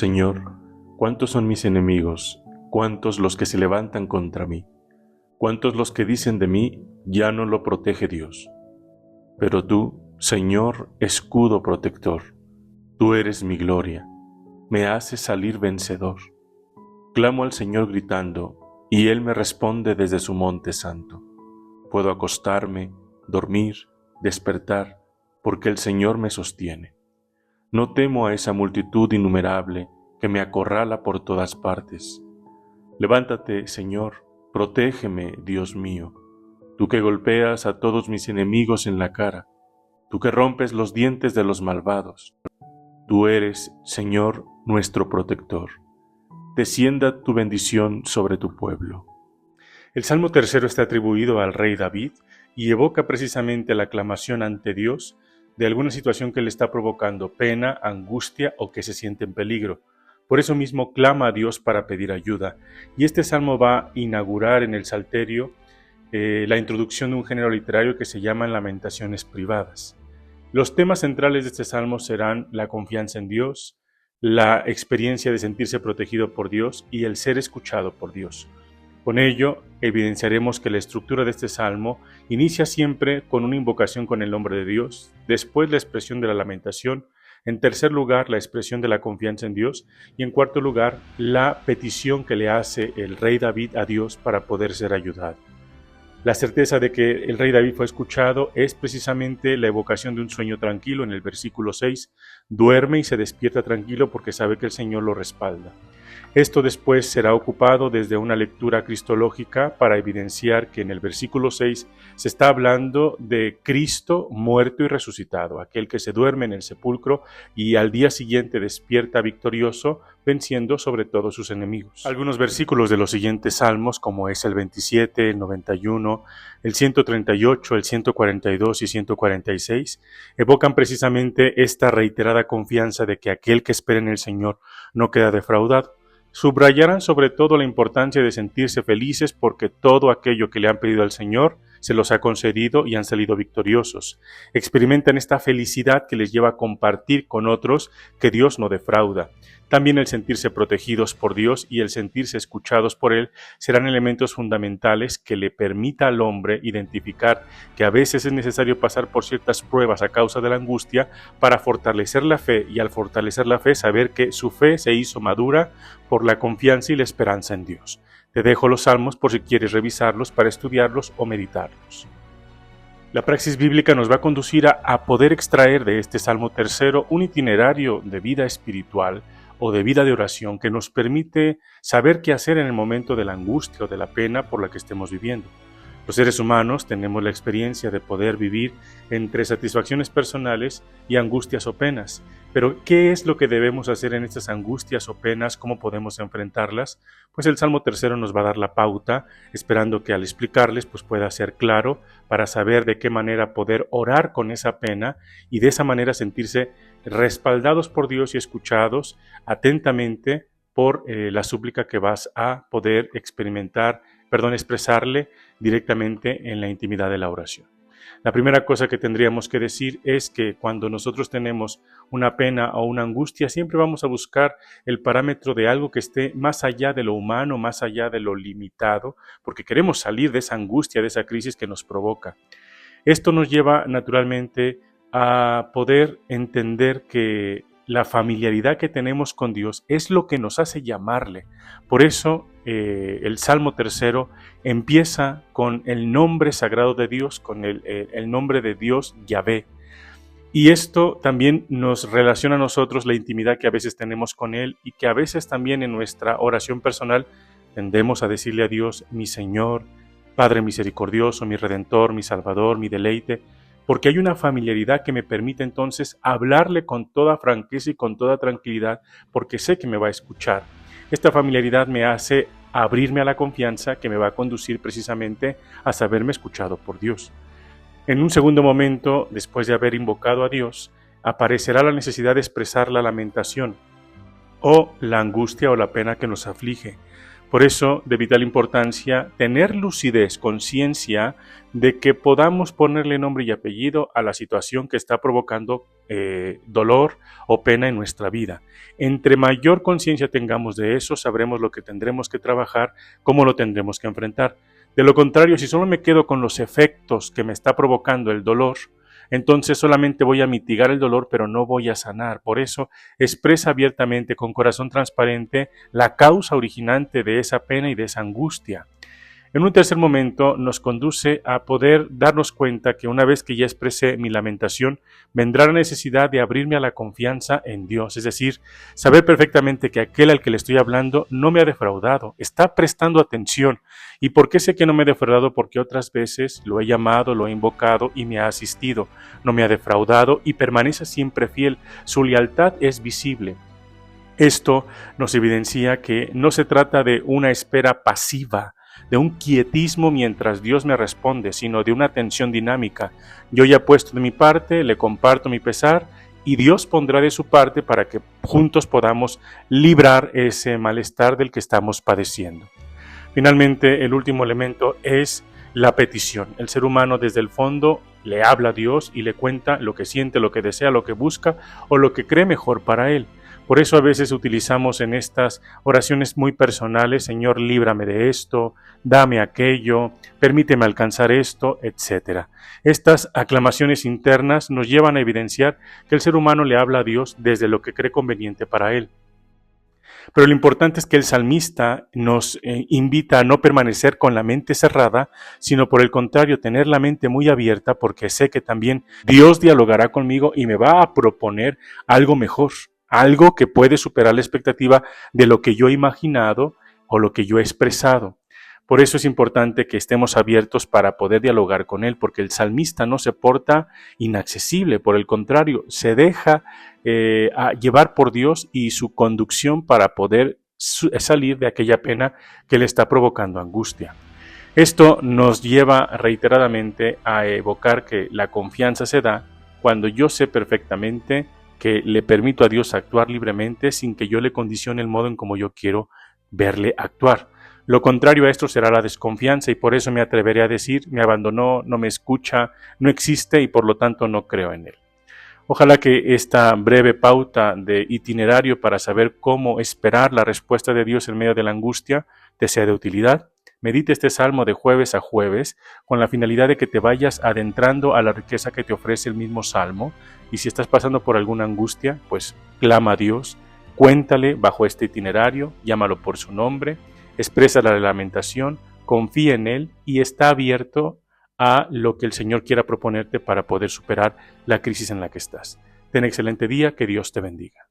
Señor, ¿cuántos son mis enemigos? ¿Cuántos los que se levantan contra mí? ¿Cuántos los que dicen de mí, ya no lo protege Dios? Pero tú, Señor, escudo protector, tú eres mi gloria, me haces salir vencedor. Clamo al Señor gritando, y Él me responde desde su monte santo. Puedo acostarme, dormir, despertar, porque el Señor me sostiene. No temo a esa multitud innumerable que me acorrala por todas partes. Levántate, Señor, protégeme, Dios mío, tú que golpeas a todos mis enemigos en la cara, tú que rompes los dientes de los malvados. Tú eres, Señor, nuestro protector. Descienda tu bendición sobre tu pueblo. El Salmo tercero está atribuido al rey David y evoca precisamente la aclamación ante Dios de alguna situación que le está provocando pena, angustia o que se siente en peligro. Por eso mismo clama a Dios para pedir ayuda. Y este salmo va a inaugurar en el Salterio la introducción de un género literario que se llama Lamentaciones privadas. Los temas centrales de este salmo serán la confianza en Dios, la experiencia de sentirse protegido por Dios y el ser escuchado por Dios. Con ello, evidenciaremos que la estructura de este salmo inicia siempre con una invocación con el nombre de Dios, después la expresión de la lamentación, en tercer lugar la expresión de la confianza en Dios y en cuarto lugar la petición que le hace el rey David a Dios para poder ser ayudado. La certeza de que el rey David fue escuchado es precisamente la evocación de un sueño tranquilo en el versículo 6. Duerme y se despierta tranquilo porque sabe que el Señor lo respalda. Esto después será ocupado desde una lectura cristológica para evidenciar que en el versículo 6 se está hablando de Cristo muerto y resucitado, aquel que se duerme en el sepulcro y al día siguiente despierta victorioso, venciendo sobre todos sus enemigos. Algunos versículos de los siguientes salmos, como es el 27, el 91, el 138, el 142 y 146, evocan precisamente esta reiterada confianza de que aquel que espera en el Señor no queda defraudado. Subrayarán sobre todo la importancia de sentirse felices porque todo aquello que le han pedido al Señor se los ha concedido y han salido victoriosos. Experimentan esta felicidad que les lleva a compartir con otros que Dios no defrauda. También el sentirse protegidos por Dios y el sentirse escuchados por Él serán elementos fundamentales que le permita al hombre identificar que a veces es necesario pasar por ciertas pruebas a causa de la angustia para fortalecer la fe y al fortalecer la fe saber que su fe se hizo madura por la confianza y la esperanza en Dios. Te dejo los salmos por si quieres revisarlos para estudiarlos o meditarlos. La praxis bíblica nos va a conducir a poder extraer de este Salmo tercero un itinerario de vida espiritual o de vida de oración que nos permite saber qué hacer en el momento de la angustia o de la pena por la que estemos viviendo. Los seres humanos tenemos la experiencia de poder vivir entre satisfacciones personales y angustias o penas. Pero, ¿qué es lo que debemos hacer en estas angustias o penas? ¿Cómo podemos enfrentarlas? Pues el Salmo tercero nos va a dar la pauta, esperando que al explicarles pues pueda ser claro para saber de qué manera poder orar con esa pena y de esa manera sentirse respaldados por Dios y escuchados atentamente por la súplica que vas a poder expresarle directamente en la intimidad de la oración. La primera cosa que tendríamos que decir es que cuando nosotros tenemos una pena o una angustia, siempre vamos a buscar el parámetro de algo que esté más allá de lo humano, más allá de lo limitado, porque queremos salir de esa angustia, de esa crisis que nos provoca. Esto nos lleva naturalmente a poder entender que la familiaridad que tenemos con Dios es lo que nos hace llamarle. Por eso el Salmo tercero empieza con el nombre sagrado de Dios, con el nombre de Dios Yahvé. Y esto también nos relaciona a nosotros la intimidad que a veces tenemos con Él y que a veces también en nuestra oración personal tendemos a decirle a Dios, mi Señor, Padre misericordioso, mi Redentor, mi Salvador, mi deleite, porque hay una familiaridad que me permite entonces hablarle con toda franqueza y con toda tranquilidad, porque sé que me va a escuchar. Esta familiaridad me hace abrirme a la confianza que me va a conducir precisamente a saberme escuchado por Dios. En un segundo momento, después de haber invocado a Dios, aparecerá la necesidad de expresar la lamentación o la angustia o la pena que nos aflige. Por eso, de vital importancia, tener lucidez, conciencia de que podamos ponerle nombre y apellido a la situación que está provocando dolor o pena en nuestra vida. Entre mayor conciencia tengamos de eso, sabremos lo que tendremos que trabajar, cómo lo tendremos que enfrentar. De lo contrario, si solo me quedo con los efectos que me está provocando el dolor, entonces solamente voy a mitigar el dolor, pero no voy a sanar. Por eso, expresa abiertamente, con corazón transparente, la causa originante de esa pena y de esa angustia. En un tercer momento nos conduce a poder darnos cuenta que una vez que ya expresé mi lamentación, vendrá la necesidad de abrirme a la confianza en Dios, es decir, saber perfectamente que aquel al que le estoy hablando no me ha defraudado, está prestando atención. ¿Y por qué sé que no me ha defraudado? Porque otras veces lo he llamado, lo he invocado y me ha asistido. No me ha defraudado y permanece siempre fiel. Su lealtad es visible. Esto nos evidencia que no se trata de una espera pasiva, de un quietismo mientras Dios me responde, sino de una atención dinámica. Yo ya he puesto de mi parte, le comparto mi pesar y Dios pondrá de su parte para que juntos podamos librar ese malestar del que estamos padeciendo. Finalmente, el último elemento es la petición. El ser humano desde el fondo le habla a Dios y le cuenta lo que siente, lo que desea, lo que busca o lo que cree mejor para él. Por eso a veces utilizamos en estas oraciones muy personales, Señor, líbrame de esto, dame aquello, permíteme alcanzar esto, etc. Estas aclamaciones internas nos llevan a evidenciar que el ser humano le habla a Dios desde lo que cree conveniente para él. Pero lo importante es que el salmista nos invita a no permanecer con la mente cerrada, sino por el contrario, tener la mente muy abierta, porque sé que también Dios dialogará conmigo y me va a proponer algo mejor, algo que puede superar la expectativa de lo que yo he imaginado o lo que yo he expresado. Por eso es importante que estemos abiertos para poder dialogar con Él, porque el salmista no se porta inaccesible, por el contrario, se deja llevar por Dios y su conducción para poder salir de aquella pena que le está provocando angustia. Esto nos lleva reiteradamente a evocar que la confianza se da cuando yo sé perfectamente que le permito a Dios actuar libremente sin que yo le condicione el modo en como yo quiero verle actuar. Lo contrario a esto será la desconfianza y por eso me atreveré a decir, me abandonó, no me escucha, no existe y por lo tanto no creo en él. Ojalá que esta breve pauta de itinerario para saber cómo esperar la respuesta de Dios en medio de la angustia te sea de utilidad. Medite este salmo de jueves a jueves con la finalidad de que te vayas adentrando a la riqueza que te ofrece el mismo salmo y si estás pasando por alguna angustia, pues clama a Dios, cuéntale bajo este itinerario, llámalo por su nombre, expresa la lamentación, confía en Él y está abierto a lo que el Señor quiera proponerte para poder superar la crisis en la que estás. Ten excelente día, que Dios te bendiga.